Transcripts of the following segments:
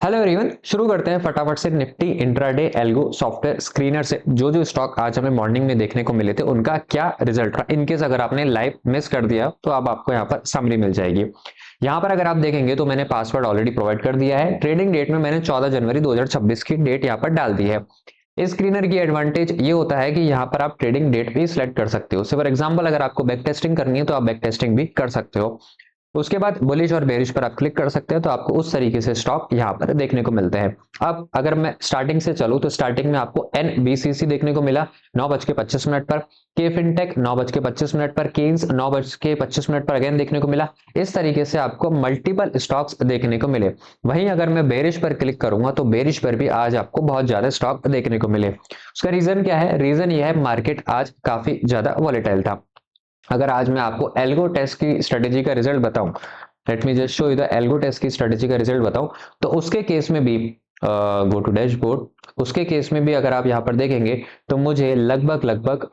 Hello everyone, शुरू करते हैं फटाफट से Nifty intraday algo software screener से। जो जो स्टॉक आज हमें मॉर्निंग में देखने को मिले थे उनका क्या रिजल्ट रहा। इनकेस अगर आपने लाइव मिस कर दिया तो अब आपको यहाँ पर समरी मिल जाएगी। यहाँ पर अगर आप देखेंगे तो मैंने पासवर्ड ऑलरेडी प्रोवाइड कर दिया है। ट्रेडिंग डेट में मैंने 14 जनवरी 2026 की डेट यहाँ पर डाल दी है। इस स्क्रीनर की एडवांटेज ये होता है कि यहाँ पर आप ट्रेडिंग डेट भी सिलेक्ट कर सकते हो। फॉर एग्जांपल अगर आपको बैक टेस्टिंग करनी है तो आप बैक टेस्टिंग भी कर सकते हो। उसके बाद बुलिश और बेरिश पर आप क्लिक कर सकते हैं तो आपको उस तरीके से स्टॉक यहाँ पर देखने को मिलते हैं। अब अगर मैं स्टार्टिंग से चलूं तो स्टार्टिंग में आपको एनबीसीसी देखने को मिला 9:25 पर, के फिनटेक 9:25 पर, केन्स 9:25 पर अगेन देखने को मिला। इस तरीके से आपको मल्टीपल स्टॉक्स देखने को मिले। वहीं अगर मैं बेरिश पर क्लिक करूंगा तो बेरिश पर भी आज आपको बहुत ज्यादा स्टॉक देखने को मिले। उसका रीजन क्या है? रीजन यह है मार्केट आज काफी ज्यादा वॉलेटाइल था। अगर आज मैं आपको एल्गो टेस्ट की स्ट्रेटेजी का रिजल्ट बताऊं, let me just show you the algo test की स्ट्रेटेजी का रिजल्ट बताऊं, तो उसके केस में भी गो टू डैशबोर्ड, उसके केस में भी अगर आप यहां पर देखेंगे तो मुझे लगभग लगभग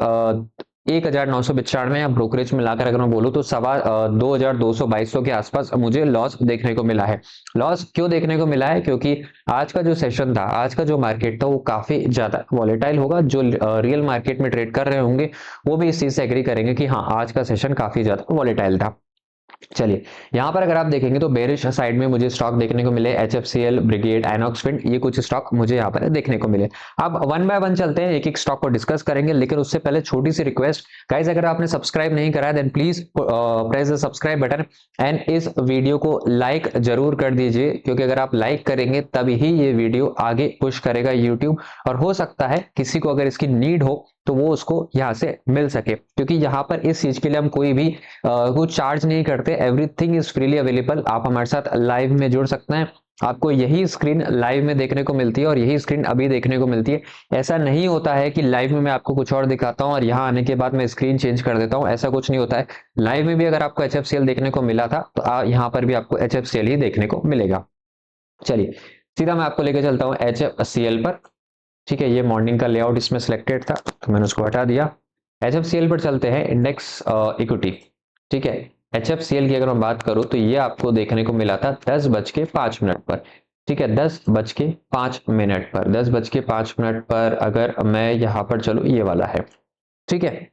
1995 या ब्रोकरेज मिलाकर अगर मैं बोलूं तो 2200 के आसपास मुझे लॉस देखने को मिला है। लॉस क्यों देखने को मिला है? क्योंकि आज का जो सेशन था, आज का जो मार्केट था वो काफी ज्यादा वॉलेटाइल होगा। जो रियल मार्केट में ट्रेड कर रहे होंगे वो भी इस चीज से एग्री करेंगे कि हाँ, आज का सेशन काफी ज्यादा वॉलेटाइल था। चलिए, यहां पर अगर आप देखेंगे तो बेरिश साइड में मुझे स्टॉक देखने को मिले, एचएफसीएल, ब्रिगेड, आइनॉक्स विंड, ये कुछ स्टॉक मुझे यहाँ पर देखने को मिले। अब वन बाय वन चलते हैं, एक एक स्टॉक को डिस्कस करेंगे, लेकिन उससे पहले छोटी सी रिक्वेस्ट गाइज, अगर आपने सब्सक्राइब नहीं करा है then please press the subscribe button and इस वीडियो को लाइक जरूर कर दीजिए, क्योंकि अगर आप लाइक करेंगे तभी ही ये वीडियो आगे पुश करेगा यूट्यूब, और हो सकता है किसी को अगर इसकी नीड हो तो वो उसको यहाँ से मिल सके। क्योंकि यहाँ पर इस चीज के लिए हम कोई भी कुछ चार्ज नहीं करते, एवरीथिंग इज फ्रीली अवेलेबल। आप हमारे साथ लाइव में जुड़ सकते हैं। आपको यही स्क्रीन लाइव में देखने को मिलती है और यही स्क्रीन अभी देखने को मिलती है। ऐसा नहीं होता है कि लाइव में मैं आपको कुछ और दिखाता हूं और यहाँ आने के बाद मैं स्क्रीन चेंज कर देता हूं, ऐसा कुछ नहीं होता है। लाइव में भी अगर आपको एचएफसीएल देखने को मिला था तो यहाँ पर भी आपको एचएफसीएल ही देखने को मिलेगा। चलिए, सीधा मैं आपको लेकर चलता हूँ एचएफसीएल पर। ठीक है, ये मॉर्निंग का लेआउट इसमें सिलेक्टेड था तो मैंने उसको हटा दिया। एचएफसीएल पर चलते हैं, इंडेक्स इक्विटी। ठीक है, एचएफसीएल की अगर मैं बात करूं तो ये आपको देखने को मिला था 10:05 पर। ठीक है, 10:05 पर, 10:05 पर अगर मैं यहाँ पर चलूं, ये वाला है। ठीक है,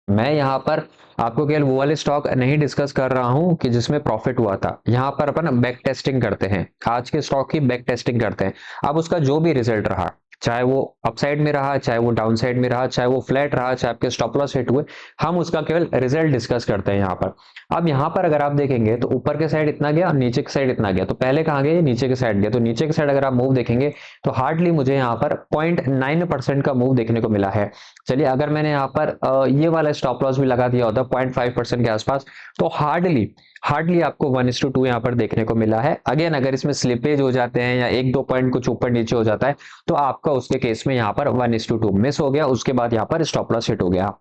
मैं यहाँ पर आपको केवल वो वाले स्टॉक नहीं डिस्कस कर रहा हूं कि जिसमें प्रॉफिट हुआ था। यहाँ पर अपन बैक टेस्टिंग करते हैं, आज के स्टॉक की बैक टेस्टिंग करते हैं। अब उसका जो भी रिजल्ट रहा, चाहे वो अपसाइड में रहा, चाहे वो डाउन साइड में रहा, चाहे वो फ्लैट रहा, चाहे आपके स्टॉप लॉस हिट हुए, हम उसका केवल रिजल्ट डिस्कस करते हैं यहाँ पर। अब यहाँ पर अगर आप देखेंगे तो ऊपर के साइड इतना गया और नीचे के साइड इतना गया, तो पहले कहाँ गया? नीचे के साइड गया। तो नीचे के साइड अगर आप मूव देखेंगे तो हार्डली मुझे यहाँ पर 0.9% का मूव देखने को मिला है। चलिए, अगर मैंने यहाँ पर ये वाला स्टॉप लॉस भी लगा दिया होता 0.5% के आसपास, तो हार्डली हार्डली आपको 1:2 यहाँ पर देखने को मिला है। अगेन अगर इसमें स्लिपेज हो जाते हैं या एक दो पॉइंट कुछ ऊपर नीचे हो जाता है तो आपका उसके केस में यहाँ पर 1:2 मिस हो गया, उसके बाद यहाँ पर स्टॉप लॉस हिट हो गया।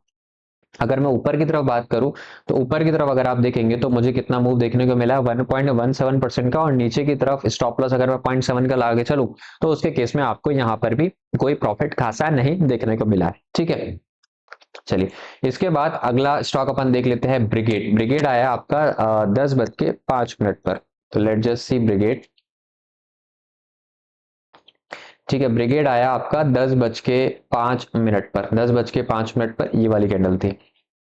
अगर मैं ऊपर की तरफ बात करूं तो ऊपर की तरफ अगर आप देखेंगे तो मुझे कितना मूव देखने को मिला है? 1.17% का, और नीचे की तरफ स्टॉप लॉस अगर मैं 0.7 का लगा चलूं तो उसके केस में आपको यहाँ पर भी कोई प्रॉफिट खासा नहीं देखने को मिला है। ठीक है, चलिए, इसके बाद अगला स्टॉक अपन देख लेते हैं, ब्रिगेड। ब्रिगेड आया आपका 10:05 पर। तो लेट जस्ट सी ब्रिगेड। ठीक है, ब्रिगेड आया आपका 10:05 पर, 10:05 पर ये वाली कैंडल थी।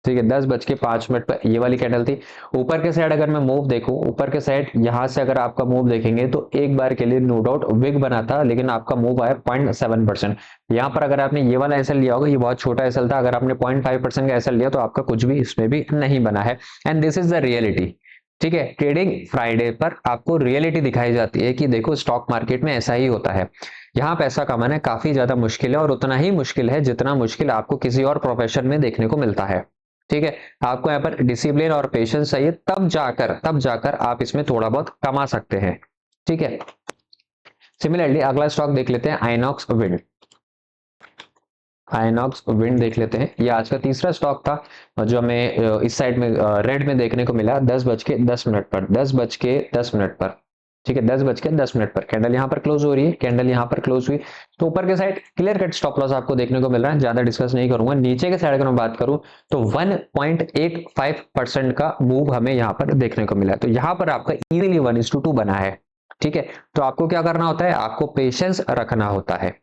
ठीक है, 10:05 पर ये वाली कैंडल थी। ऊपर के साइड अगर मैं मूव देखूं, ऊपर के साइड यहां से अगर आपका मूव देखेंगे तो एक बार के लिए नो डाउट विग बना था, लेकिन आपका मूव आया 0.7%। यहाँ पर अगर आपने ये वाला एसएल लिया होगा, ये बहुत छोटा एसएल था, अगर आपने 0.5% का एसएल लिया तो आपका कुछ भी इसमें भी नहीं बना है। And this is the reality. ठीक है, ट्रेडिंग फ्राइडे पर आपको रियलिटी दिखाई जाती है कि देखो स्टॉक मार्केट में ऐसा ही होता है। यहाँ पैसा कमाना काफी ज्यादा मुश्किल है, और उतना ही मुश्किल है जितना मुश्किल आपको किसी और प्रोफेशन में देखने को मिलता है। ठीक है, आपको यहाँ पर डिसिप्लिन और पेशेंस चाहिए, तब जाकर आप इसमें थोड़ा बहुत कमा सकते हैं। ठीक है, सिमिलरली अगला स्टॉक देख लेते हैं, आइनॉक्स विंड। आइनॉक्स विंड देख लेते हैं, ये आज का तीसरा स्टॉक था जो हमें इस साइड में रेड में देखने को मिला 10:10 पर, 10:10 पर। ठीक है, 10:10 पर कैंडल यहाँ पर क्लोज हो रही है, कैंडल यहाँ पर क्लोज हुई तो ऊपर के side clear cut stop loss आपको देखने को मिल रहा है, ज्यादा डिस्कस नहीं करूंगा। नीचे के साइड अगर मैं बात करूं तो 1.85% का मूव हमें यहाँ पर देखने को मिला है। तो यहाँ पर आपका इजीली 1:2 बना है। ठीक है, तो आपको क्या करना होता है, आपको पेशेंस रखना होता है।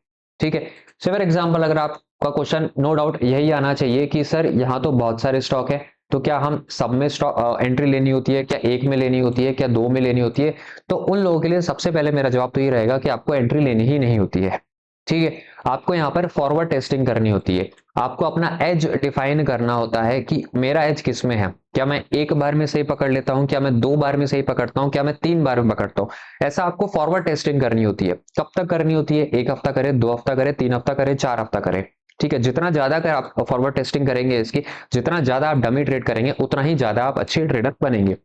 ठीक है, सो फॉर एग्जाम्पल अगर आपका क्वेश्चन नो डाउट यही आना चाहिए कि सर यहाँ तो बहुत सारे स्टॉक है, तो क्या हम सब में स्टॉक एंट्री लेनी होती है, क्या एक में लेनी होती है, क्या दो में लेनी होती है? तो उन लोगों के लिए सबसे पहले मेरा जवाब तो ये रहेगा कि आपको एंट्री लेनी ही नहीं होती है। ठीक है, आपको यहाँ पर फॉरवर्ड टेस्टिंग करनी होती है, आपको अपना एज डिफाइन करना होता है कि मेरा एज किस में है, क्या मैं एक बार में सही पकड़ लेता हूं, क्या मैं दो बार में सही पकड़ता हूं, क्या मैं तीन बार में पकड़ता हूं। ऐसा आपको फॉरवर्ड टेस्टिंग करनी होती है। कब तक करनी होती है? एक हफ्ता करे, दो हफ्ता करे, तीन हफ्ता करे, चार हफ्ता करे। ठीक है, जितना ज्यादा कर आप फॉरवर्ड टेस्टिंग करेंगे इसकी, जितना ज्यादा आप डमी ट्रेड करेंगे, उतना ही ज्यादा आप अच्छे ट्रेडर बनेंगे।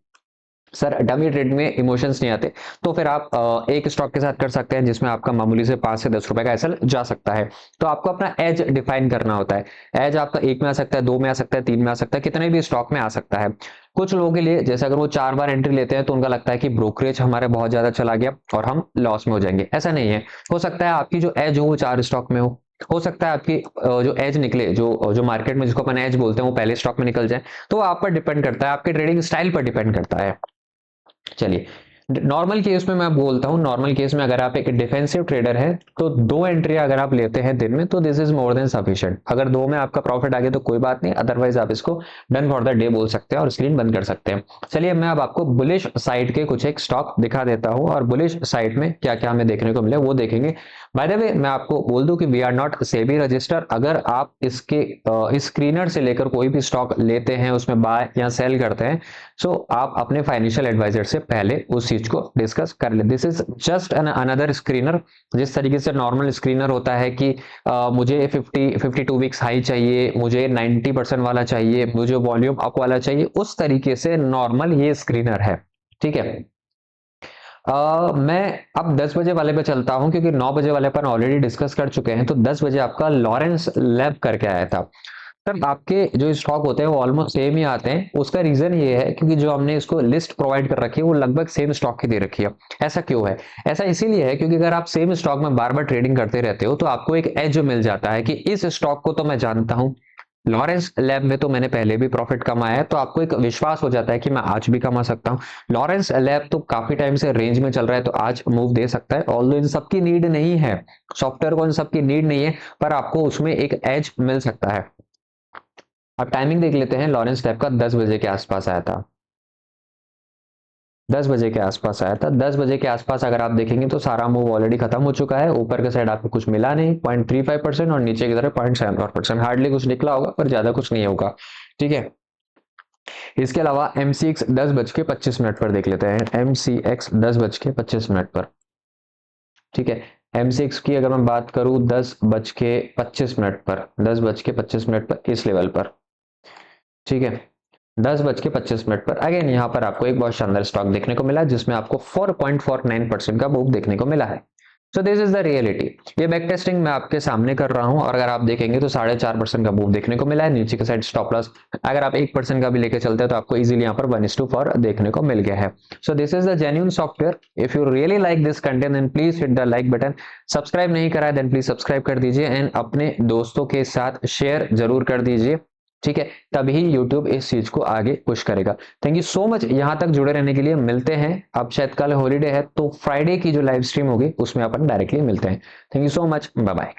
सर डमी ट्रेड में इमोशंस नहीं आते, तो फिर आप एक स्टॉक के साथ कर सकते हैं जिसमें आपका मामूली से 5 से 10 रुपए का एसएल जा सकता है। तो आपको अपना एज डिफाइन करना होता है। एज आपका एक में आ सकता है, दो में आ सकता है, तीन में आ सकता है, कितने भी स्टॉक में आ सकता है। कुछ लोगों के लिए जैसे अगर वो 4 बार एंट्री लेते हैं तो उनका लगता है कि ब्रोकरेज हमारे बहुत ज्यादा चला गया और हम लॉस में हो जाएंगे। ऐसा नहीं है, हो सकता है आपकी जो एज हो वो 4 स्टॉक में हो सकता है आपकी जो एज निकले, जो जो मार्केट में जिसको अपन एज बोलते हैं, वो पहले स्टॉक में निकल जाए। तो आप पर डिपेंड करता है, आपके ट्रेडिंग स्टाइल पर डिपेंड करता है। चलिए, नॉर्मल केस में मैं बोलता हूं, नॉर्मल केस में अगर आप एक डिफेंसिव ट्रेडर है तो दो एंट्री अगर आप लेते हैं दिन में तो this is more than sufficient. अगर दो में आपका प्रॉफिट आ गया तो कोई बात नहीं, अदरवाइज आप इसको डन फॉर द डे बोल सकते हैं और स्क्रीन बंद कर सकते हैं। चलिए, मैं अब आपको बुलिश साइड के कुछ एक स्टॉक दिखा देता हूं और बुलिश साइड में क्या क्या हमें देखने को मिले वो देखेंगे। बाय द वे, मैं आपको बोल दूं कि we are not SEBI register. अगर आप इसके इस स्क्रीनर से लेकर कोई भी स्टॉक लेते हैं, उसमें बाय या सेल करते हैं, सो आप अपने फाइनेंशियल एडवाइजर से पहले उस चीज को डिस्कस कर ले। This is just an another screener. जिस तरीके से नॉर्मल स्क्रीनर होता है कि मुझे 52 वीक्स हाई चाहिए, मुझे 90% वाला चाहिए, मुझे वॉल्यूम अप वाला चाहिए, उस तरीके से नॉर्मल ये स्क्रीनर है। ठीक है, मैं अब 10 बजे वाले पे चलता हूं क्योंकि 9 बजे वाले पर ऑलरेडी डिस्कस कर चुके हैं। तो 10 बजे आपका लॉरेंस लैब करके आया था। सर आपके जो स्टॉक होते हैं वो ऑलमोस्ट सेम ही आते हैं। उसका रीजन ये है क्योंकि जो हमने इसको लिस्ट प्रोवाइड कर रखी है वो लगभग सेम स्टॉक की दे रखी है। ऐसा क्यों है? ऐसा इसीलिए है क्योंकि अगर आप सेम स्टॉक में बार बार ट्रेडिंग करते रहते हो तो आपको एक एज मिल जाता है कि इस स्टॉक को तो मैं जानता हूं, लॉरेंस लैब में तो मैंने पहले भी प्रॉफिट कमाया है, तो आपको एक विश्वास हो जाता है कि मैं आज भी कमा सकता हूं। लॉरेंस लैब तो काफी टाइम से रेंज में चल रहा है तो आज मूव दे सकता है। ऑल्दो इन सबकी नीड नहीं है, सॉफ्टवेयर को इन सबकी नीड नहीं है, पर आपको उसमें एक एज मिल सकता है। अब टाइमिंग देख लेते हैं। लॉरेंस लैब का 10 बजे के आसपास आया था। 10 बजे के आसपास आया था। 10 बजे के आसपास अगर आप देखेंगे तो सारा मूव ऑलरेडी खत्म हो चुका है। ऊपर के साइड आपको कुछ मिला नहीं, 0.35% और नीचे की तरफ 0.74%, हार्डली कुछ निकला होगा पर ज्यादा कुछ नहीं होगा। ठीक है, इसके अलावा एमसीएक्स 10:25 पर देख लेते हैं। एमसीएक्स 10:25 पर। ठीक है, एमसीएक्स की अगर मैं बात करूं 10:25 पर, 10:25 पर इस लेवल पर। ठीक है, 10:25 पर अगेन यहाँ पर आपको एक बहुत शानदार स्टॉक देखने को मिला जिसमें आपको 4.49% का मूव देखने को मिला है। So this is the reality. ये बैक टेस्टिंग मैं आपके सामने कर रहा हूं और अगर आप देखेंगे तो 4.5% का मूव देखने को मिला है। नीचे के साइड स्टॉप लॉस अगर आप 1% का भी लेके चलते हैं तो आपको इजीली यहाँ पर 1:4 देखने को मिल गया है। So this is the genuine software. If you really like this content then please hit the like button. Subscribe नहीं करा है देन प्लीज सब्सक्राइब कर दीजिए एंड अपने दोस्तों के साथ शेयर जरूर कर दीजिए। ठीक है, तभी YouTube इस चीज को आगे पुश करेगा। थैंक यू सो मच यहां तक जुड़े रहने के लिए। मिलते हैं, अब शायद कल हॉलीडे है तो फ्राइडे की जो लाइव स्ट्रीम होगी उसमें अपन डायरेक्टली मिलते हैं। Thank you so much, bye bye.